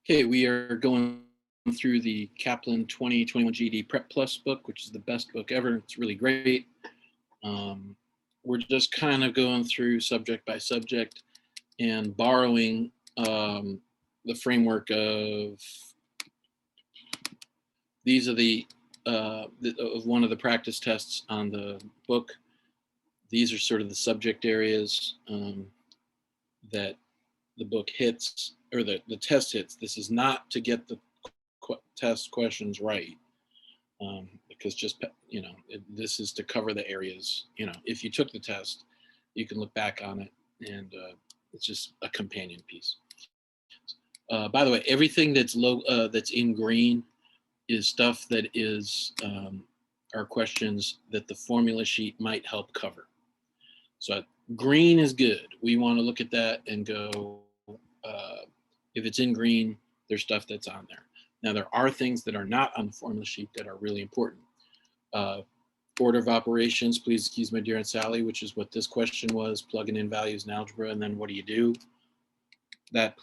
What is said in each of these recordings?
Okay, we are going through the Kaplan 2021 GED Prep Plus book, which is the best book ever. It's really great. We're just kind of going through subject by subject and borrowing the framework of these are of one of the practice tests on the book. These are sort of the subject areas that the book hits, or the test hits. This is not to get the test questions right, because this is to cover the areas. If you took the test, you can look back on it, and it's just a companion piece. By the way, everything that's that's in green is stuff that is are questions that the formula sheet might help cover. So green is good. We want to look at that and go, if it's in green, there's stuff that's on there. Now, there are things that are not on the formula sheet that are really important. Order of operations, please excuse my dear Aunt Sally, which is what this question was, plugging in values in algebra, and then what do you do? That,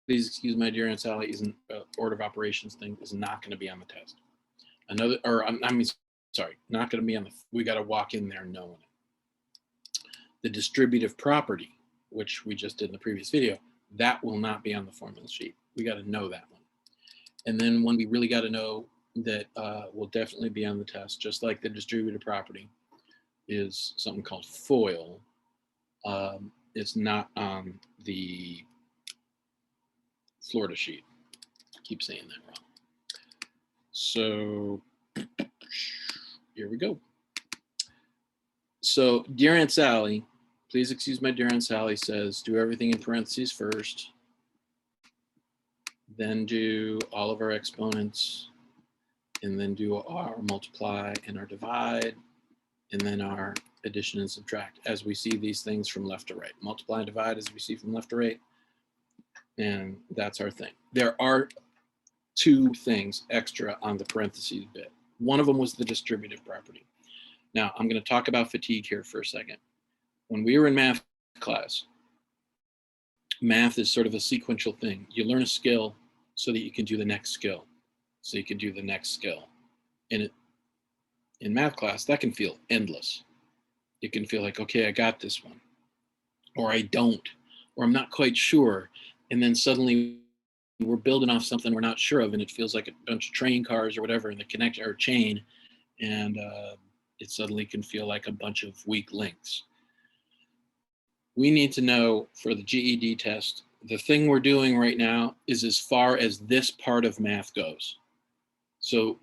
please excuse my dear Aunt Sally, isn't order of operations thing is not going to be on the test. Not going to be on the, we got to walk in there knowing it. The distributive property, which we just did in the previous video, that will not be on the formula sheet. We got to know that one. And then one we really got to know that will definitely be on the test, just like the distributive property, is something called FOIL. It's not on the Florida sheet. I keep saying that wrong. So here we go. So dear Aunt Sally, please excuse my dear Aunt Sally says, do everything in parentheses first, then do all of our exponents, and then do our multiply and our divide, and then our addition and subtract as we see these things from left to right. Multiply and divide as we see from left to right, and that's our thing. There are two things extra on the parentheses bit. One of them was the distributive property. Now, I'm going to talk about fatigue here for a second. When we were in math class, math is sort of a sequential thing. You learn a skill so that you can do the next skill. So you can do the next skill. And in math class, that can feel endless. It can feel like, okay, I got this one. Or I don't. Or I'm not quite sure. And then suddenly we're building off something we're not sure of, and it feels like a bunch of train cars or whatever in the connection or chain. And it suddenly can feel like a bunch of weak links. We need to know for the GED test, the thing we're doing right now is as far as this part of math goes. So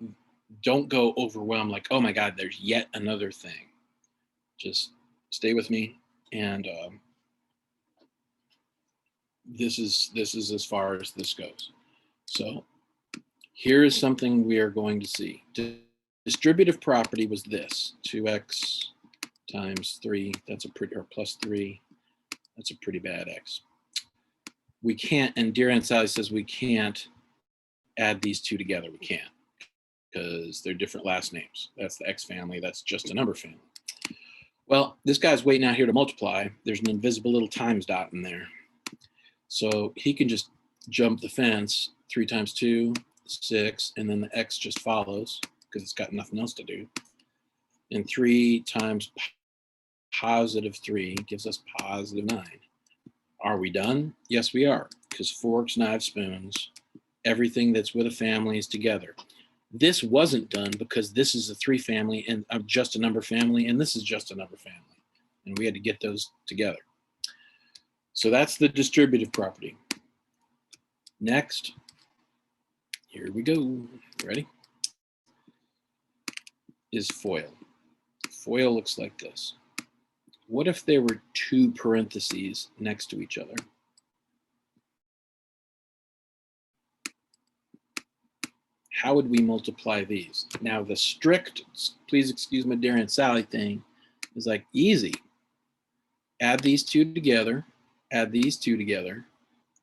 don't go overwhelmed like, oh my God, there's yet another thing. Just stay with me. And this is as far as this goes. So here is something we are going to see. Distributive property was this, 2x times 3, that's a pretty, or plus 3, that's a pretty bad x. We can't, and dear Aunt Sally says we can't add these two together. We can't, because they're different last names. That's the x family, that's just a number family. Well, this guy's waiting out here to multiply. There's an invisible little times dot in there. So he can just jump the fence, 3 times 2, 6, and then the x just follows, because it's got nothing else to do. And 3 times positive 3 gives us positive 9. Are we done? Yes, we are, because forks, knives, spoons, everything that's with a family is together. This wasn't done because this is a 3 family and just a number family, and this is just a number family. And we had to get those together. So that's the distributive property. Next, here we go. Ready? Is FOIL. FOIL looks like this. What if there were 2 parentheses next to each other? How would we multiply these? Now the strict, please excuse my dear Aunt Sally thing, is like easy. Add these 2 together, add these 2 together,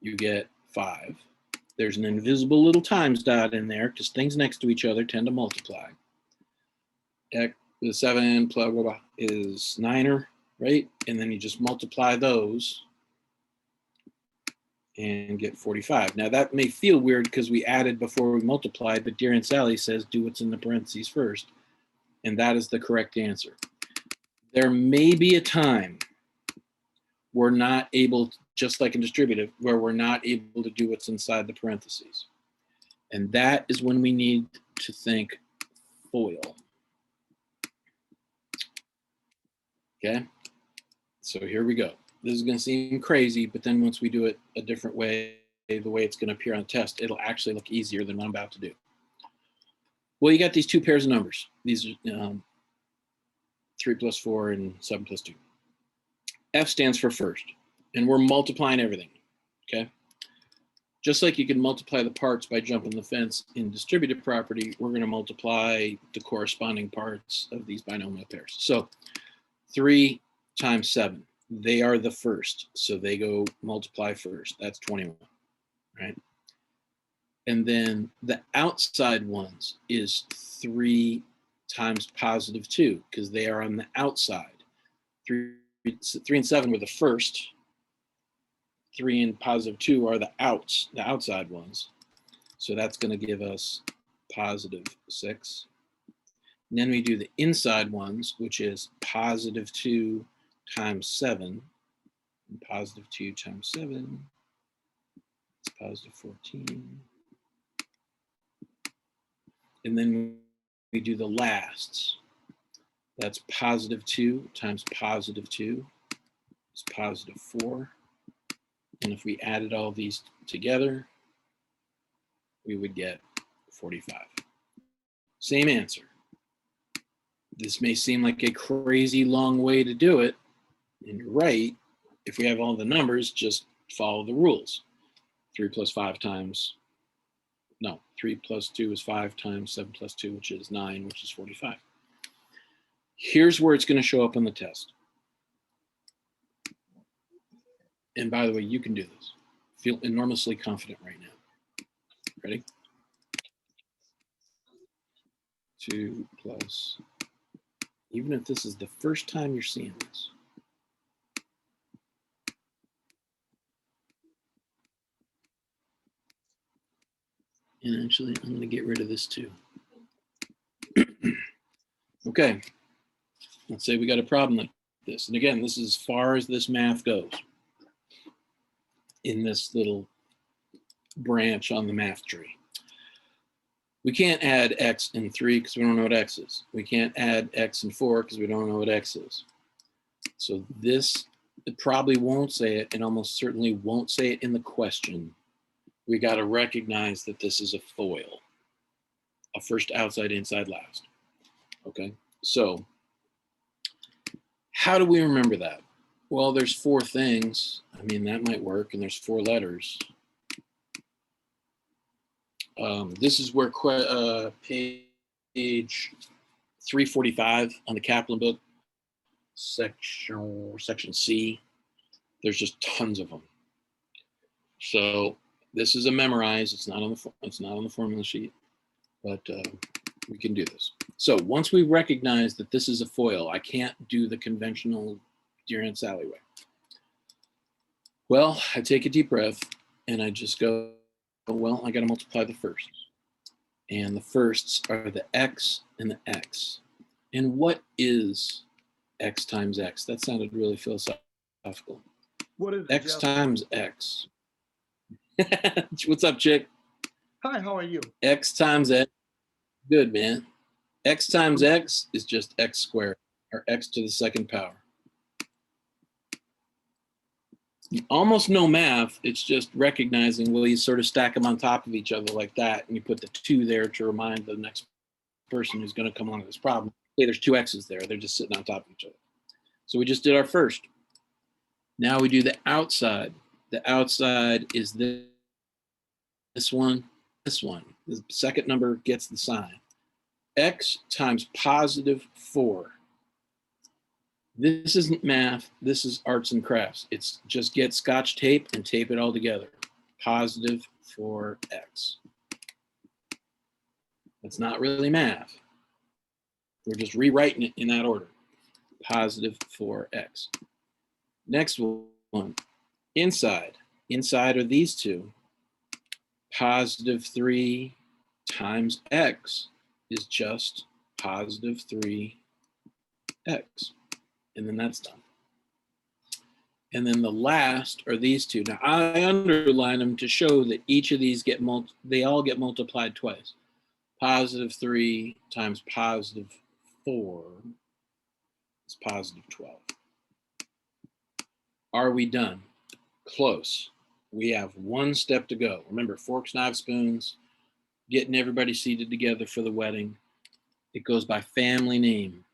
you get 5. There's an invisible little times dot in there because things next to each other tend to multiply. The 7 blah, blah, blah, is 9er, right? And then you just multiply those. and get 45. Now that may feel weird because we added before we multiplied, but Dear Aunt Sally says do what's in the parentheses first, and that is the correct answer. There may be a time we're not able, just like in distributive, where we're not able to do what's inside the parentheses. And that is when we need to think FOIL. Okay, so here we go. This is going to seem crazy, but then once we do it a different way, the way it's going to appear on the test, it'll actually look easier than what I'm about to do. Well, you got these two pairs of numbers. These are 3 plus 4 and 7 plus 2. F stands for first, and we're multiplying everything, okay? Just like you can multiply the parts by jumping the fence in distributive property, we're going to multiply the corresponding parts of these binomial pairs. So 3 times 7, they are the first, so they go multiply first. That's 21, right? And then the outside ones is 3 times positive 2, because they are on the outside. 3 and 7 were the first. 3 and positive 2 are the outside ones. So that's going to give us positive 6. And then we do the inside ones, which is positive 2 times 7. And positive 2 times 7 is positive 14. And then we do the lasts. That's positive 2 times positive 2 is positive 4. And if we added all these together, we would get 45. Same answer. This may seem like a crazy long way to do it, and you're right. If we have all the numbers, just follow the rules. 3 plus 5 times, no, 3 plus 2 is 5 times 7 plus 2, which is 9, which is 45. Here's where it's going to show up on the test. And by the way, you can do this. Feel enormously confident right now. Ready? 2 plus, even if this is the first time you're seeing this. And actually, I'm going to get rid of this too. Okay. Let's say we got a problem like this. And again, this is as far as this math goes in this little branch on the math tree. We can't add x and 3 because we don't know what x is. We can't add x and 4 because we don't know what x is. So this, it probably won't say it, and almost certainly won't say it in the question. We got to recognize that this is a FOIL, a first, outside, inside, last. Okay, so how do we remember that? Well, there's 4 things. I mean, that might work, and there's 4 letters. This is where page 345 on the Kaplan book, section C, there's just tons of them. So this is a memorize. It's not on the formula sheet, but we can do this. So once we recognize that this is a FOIL, I can't do the conventional Dear Aunt Sally way. Well, I take a deep breath and I just go, well, I got to multiply the firsts. And the firsts are the x and the x. And what is x times x? That sounded really philosophical. What is x times x? What's up, chick? Hi, how are you? X times x. Good, man. X times x is just x squared, or x to the second power. Almost no math. It's just recognizing, well, you sort of stack them on top of each other like that, and you put the 2 there to remind the next person who's going to come along with this problem, hey, there's 2 x's there. They're just sitting on top of each other. So we just did our first. Now we do the outside. The outside is this one, this one. The second number gets the sign. X times positive 4. This isn't math. This is arts and crafts. It's just get Scotch tape and tape it all together. Positive 4x. That's not really math. We're just rewriting it in that order. Positive 4x. Next one, inside. Inside are these two. Positive 3 times x is just positive 3x. And then that's done. And then the last are these two. Now I underline them to show that each of these they all get multiplied twice. Positive 3 times positive 4 is positive 12. Are we done? Close. We have one step to go. Remember, forks, knives, spoons, getting everybody seated together for the wedding. It goes by family name.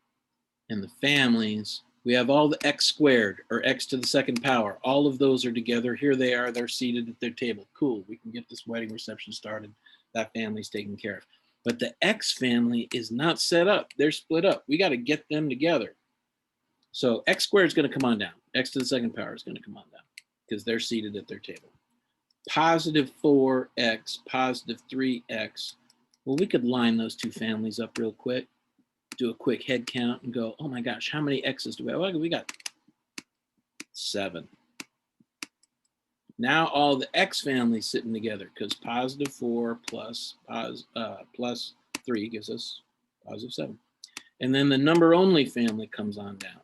And the families, we have all the x squared or x to the second power. All of those are together. Here they are. They're seated at their table. Cool. We can get this wedding reception started. That family's taken care of. But the x family is not set up. They're split up. We got to get them together. So x squared is going to come on down. X to the second power is going to come on down because they're seated at their table. Positive 4x, positive 3x. Well, we could line those two families up real quick, do a quick head count and go, oh my gosh, how many x's do we have? Well, we got 7. Now all the x families sitting together because positive 4 plus 3 gives us positive 7. And then the number only family comes on down.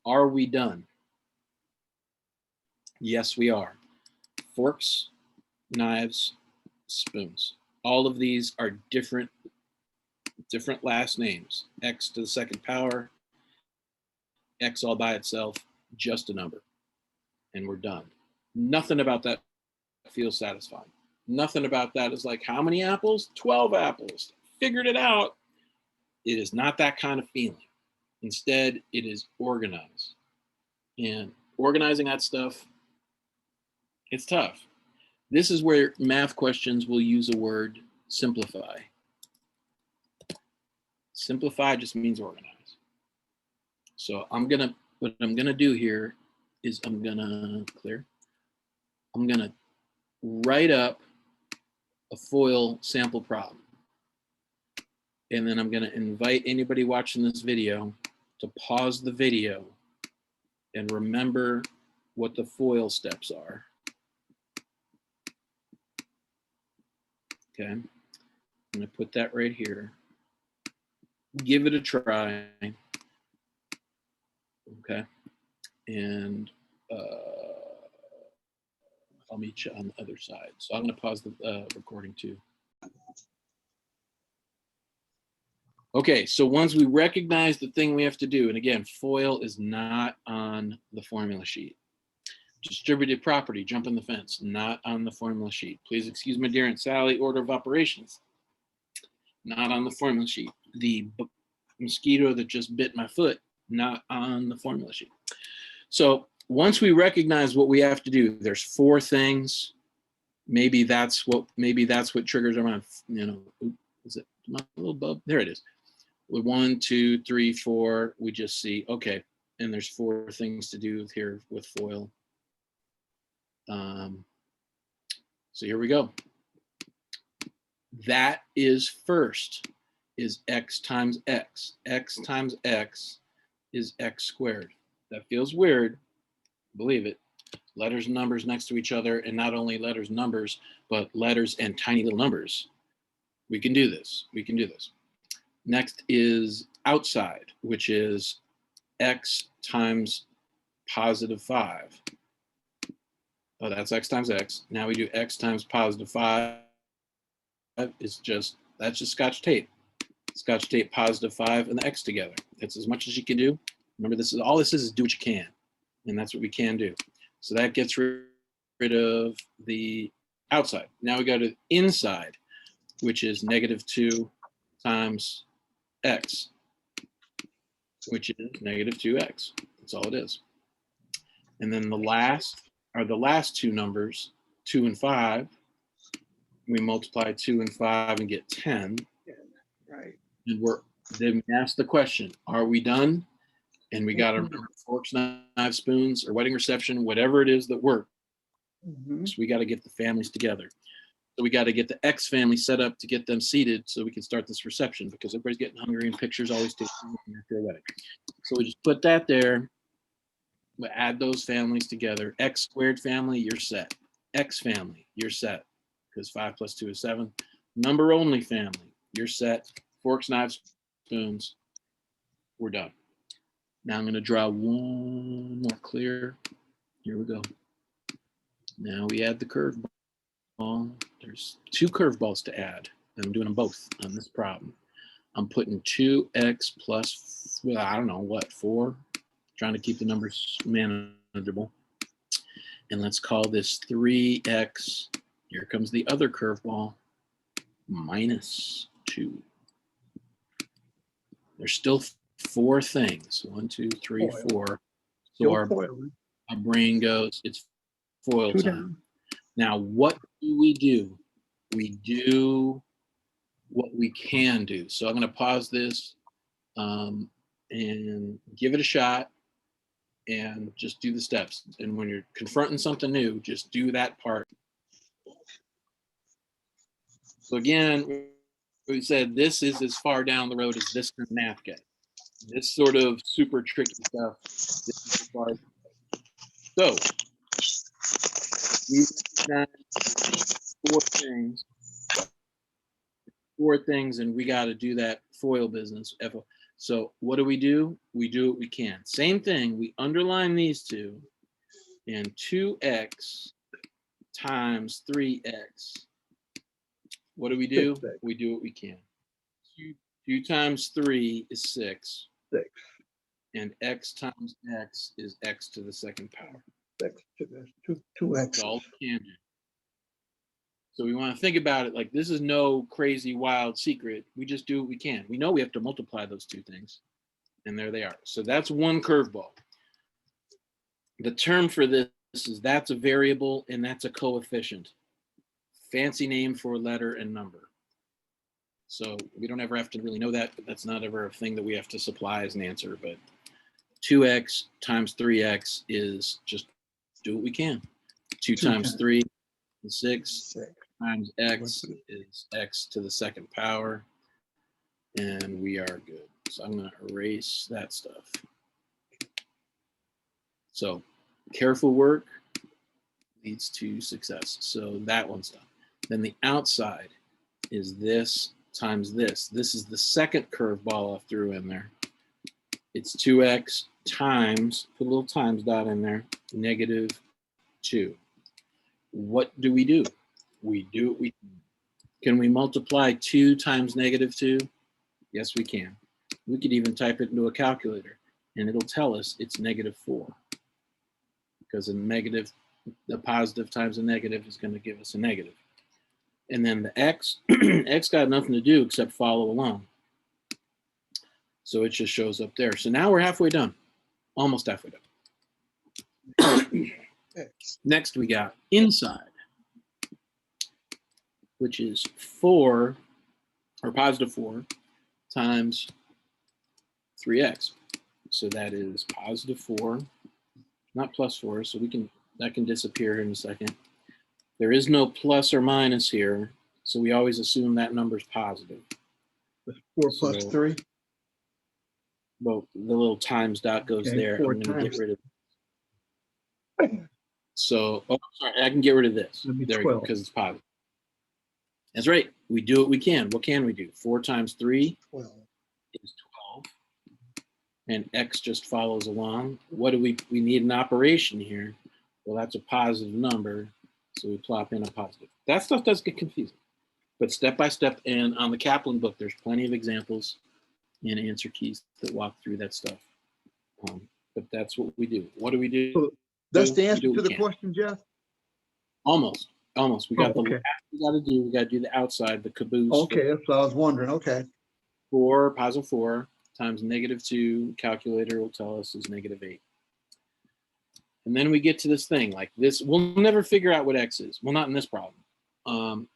Are we done? Yes, we are. Forks, knives, spoons. All of these are different last names. X to the second power, X all by itself, just a number. And we're done. Nothing about that feels satisfying. Nothing about that is like, how many apples? 12 apples. Figured it out. It is not that kind of feeling. Instead, it is organized. And organizing that stuff, it's tough. This is where math questions will use a word, simplify. Simplify just means organize. So what I'm gonna do here is I'm gonna write up a FOIL sample problem. And then I'm gonna invite anybody watching this video to pause the video and remember what the FOIL steps are. Okay, I'm gonna put that right here. Give it a try. Okay, and I'll meet you on the other side. So I'm gonna pause the recording too. Okay, so once we recognize the thing we have to do, and again, FOIL is not on the formula sheet. Distributed property, jumping the fence, not on the formula sheet. Please excuse my dear Aunt Sally, order of operations, not on the formula sheet. The mosquito that just bit my foot, not on the formula sheet. So once we recognize what we have to do, there's 4 things. Maybe that's what triggers our mind. You know, is it my little bub? There it is. 1, 2, 3, 4. We just see, okay, and there's 4 things to do here with FOIL. So here we go. That is first is x times x. X times x is x squared. That feels weird, believe it. Letters and numbers next to each other, and not only letters and numbers, but letters and tiny little numbers. We can do this. We can do this. Next is outside, which is x times positive 5. Oh, that's x times x. Now we do x times positive 5. That's just Scotch tape. Scotch tape positive 5 and the x together. That's as much as you can do. Remember, all this is do what you can, and that's what we can do. So that gets rid of the outside. Now we go to inside, which is -2 times x, which is -2x. That's all it is. And then the last are the last 2 numbers, 2 and 5. We multiply 2 and 5 and get 10. Right. And then we ask the question, are we done? And we got to remember forks, knives, spoons, or wedding reception, whatever it is that works. So we got to get the families together. So we got to get the X family set up to get them seated so we can start this reception, because everybody's getting hungry and pictures always take after a wedding. So we just put that there. We add those families together. X squared family, you're set. X family, you're set, because 5 plus 2 is 7. Number only family, you're set. Forks, knives, spoons, we're done. Now I'm going to draw one more clear. Here we go. Now we add the curveball. There's 2 curveballs to add. I'm doing them both on this problem. I'm putting 2x plus, well, I don't know what, 4. Trying to keep the numbers manageable. And let's call this 3x. Here comes the other curveball, minus 2. There's still 4 things. 1, 2, 3, 4. So our brain goes, it's foil time. Now, what do? We do what we can do. So I'm going to pause this and give it a shot and just do the steps. And when you're confronting something new, just do that part. So again, we said this is as far down the road as this math gets. This sort of super tricky stuff. This is as far as so we got 4 things, and we got to do that foil business. So what do? We do what we can. Same thing. We underline these 2, and 2x times 3x. What do? We do what we can. 2 times 3 is 6. And x times x is x to the second power. X to the 2x. That's all we can do. So we want to think about it like this is no crazy wild secret. We just do what we can. We know we have to multiply those 2 things. And there they are. So that's one curveball. The term for this is that's a variable and that's a coefficient. Fancy name for letter and number. So we don't ever have to really know that, but that's not ever a thing that we have to supply as an answer. But 2x times 3x is just do what we can. 2 times 3 is 6. Times x is x to the second power. And we are good. So I'm going to erase that stuff. So careful work leads to success. So that one's done. Then the outside is this times this. This is the second curveball I threw in there. It's 2x times, put a little times dot in there, negative 2. What do? We do what we can. We multiply 2 times negative 2? Yes, we can. We could even type it into a calculator, and it'll tell us it's negative 4. Because the positive times a negative is going to give us a negative. And then the x, x got nothing to do except follow along. So it just shows up there. So now we're halfway done, almost halfway done. Next, we got inside, which is 4, or positive 4, times 3x. So that is positive 4, not plus 4, so that can disappear in a second. There is no plus or minus here, so we always assume that number is positive. 4 plus 3? Well, the little times dot goes there. I'm going to get rid of it. So, sorry, I can get rid of this. There we go, because it's positive. That's right. We do what we can. What can we do? 4 times 3 is 12. And x just follows along. What do we need an operation here? Well, that's a positive number, so we plop in a positive. That stuff does get confusing. But step by step, and on the Kaplan book, there's plenty of examples and answer keys that walk through that stuff. But that's what we do. What do we do? So that's the answer to the question, Jeff? Almost. We got the last we got to do. We got to do the outside, the caboose. Okay, that's what I was wondering. Okay. 4, positive 4 times negative 2, calculator will tell us is negative 8. And then we get to this thing like this. We'll never figure out what x is. Well, not in this problem.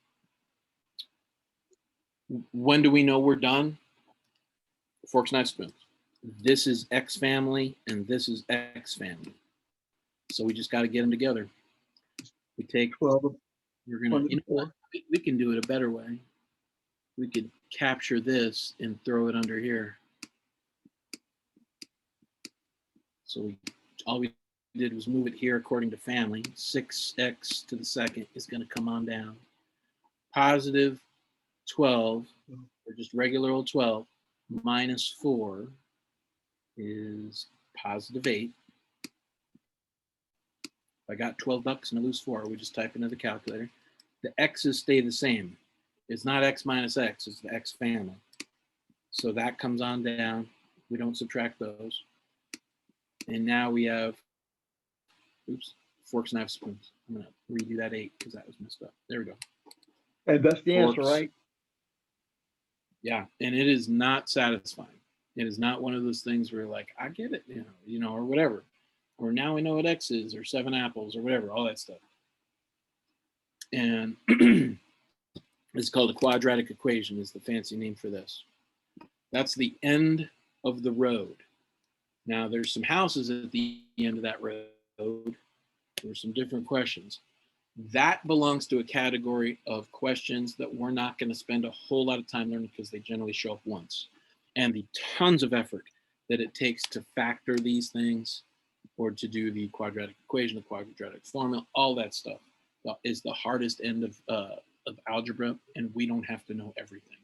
When do we know we're done? Forks, knives, spoons. This is X family, and this is X family. So we just got to get them together. We take 12. We're gonna. You know what? We can do it a better way. We could capture this and throw it under here. So all we did was move it here according to family. 6x to the second is going to come on down. Positive 12, or just regular old 12, minus 4 is positive 8. If I got $12 and I lose 4, we just type into the calculator. The x's stay the same. It's not x minus x, it's the x family. So that comes on down. We don't subtract those. And now we have, oops, forks, knives, spoons. I'm going to redo that 8 because that was messed up. There we go. And that's the answer, right? Yeah, and it is not satisfying. It is not one of those things where you're like, I get it, or whatever. Or now we know what X is, or 7 apples, or whatever, all that stuff. And it's called a quadratic equation is the fancy name for this. That's the end of the road. Now there's some houses at the end of that road. There's some different questions. That belongs to a category of questions that we're not going to spend a whole lot of time learning because they generally show up once. And the tons of effort that it takes to factor these things or to do the quadratic equation, the quadratic formula, all that stuff is the hardest end of algebra, and we don't have to know everything.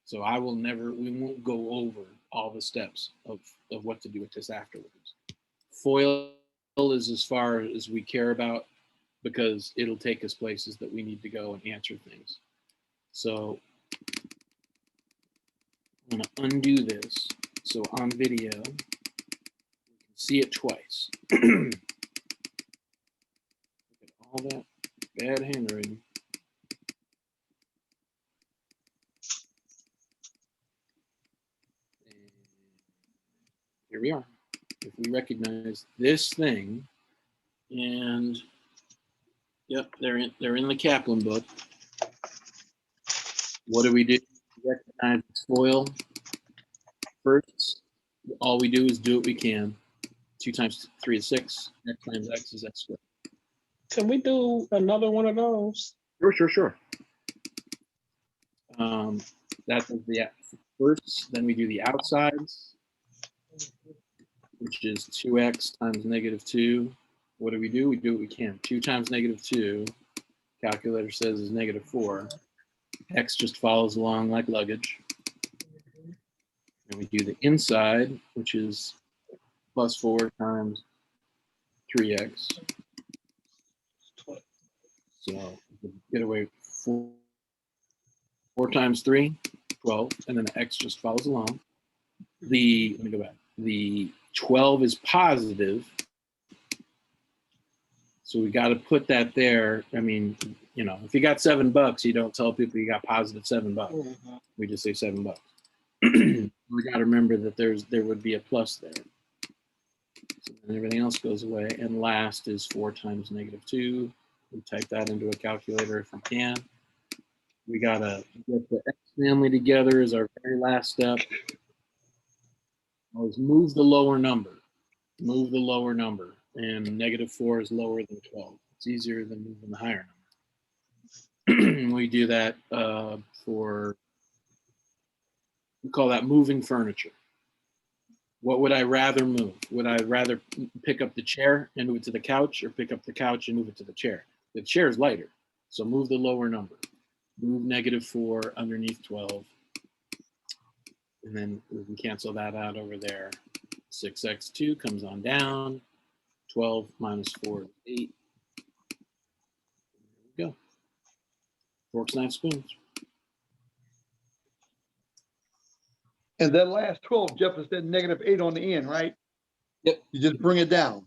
So we won't go over all the steps of what to do with this afterwards. FOIL is as far as we care about because it'll take us places that we need to go and answer things. So I'm going to undo this. So on video, you can see it twice. Look at all that bad handwriting. And here we are. If we recognize this thing, and yep, they're in the Kaplan book. What do? We recognize FOIL. First, all we do is do what we can. 2 times 3 is 6. X times x is x squared. Can we do another one of those? Sure. That is the first. Then we do the outsides, which is 2x times negative 2. What do? We do what we can. 2 times negative 2, calculator says is negative 4. X just follows along like luggage. And we do the inside, which is plus 4 times 3x. So get away 4 times 3, 12, and then the x just follows along. Let me go back. The 12 is positive. So we got to put that there. I mean, if you got $7, you don't tell people you got positive $7. Mm-hmm. We just say $7. We got to remember that there would be a plus there. So then everything else goes away. And last is 4 times negative 2. We type that into a calculator if we can. We got to get the x family together as our very last step. Always move the lower number. Move the lower number. And negative 4 is lower than 12. It's easier than moving the higher number. We do that we call that moving furniture. What would I rather move? Would I rather pick up the chair and move it to the couch, or pick up the couch and move it to the chair? The chair is lighter, so move the lower number. Move negative 4 underneath 12. And then we can cancel that out over there. 6x2 comes on down. 12 minus 4 is 8. There we go. Forks, knives, spoons. And that last 12, Jeff, is that negative 8 on the end, right? Yep. You just bring it down.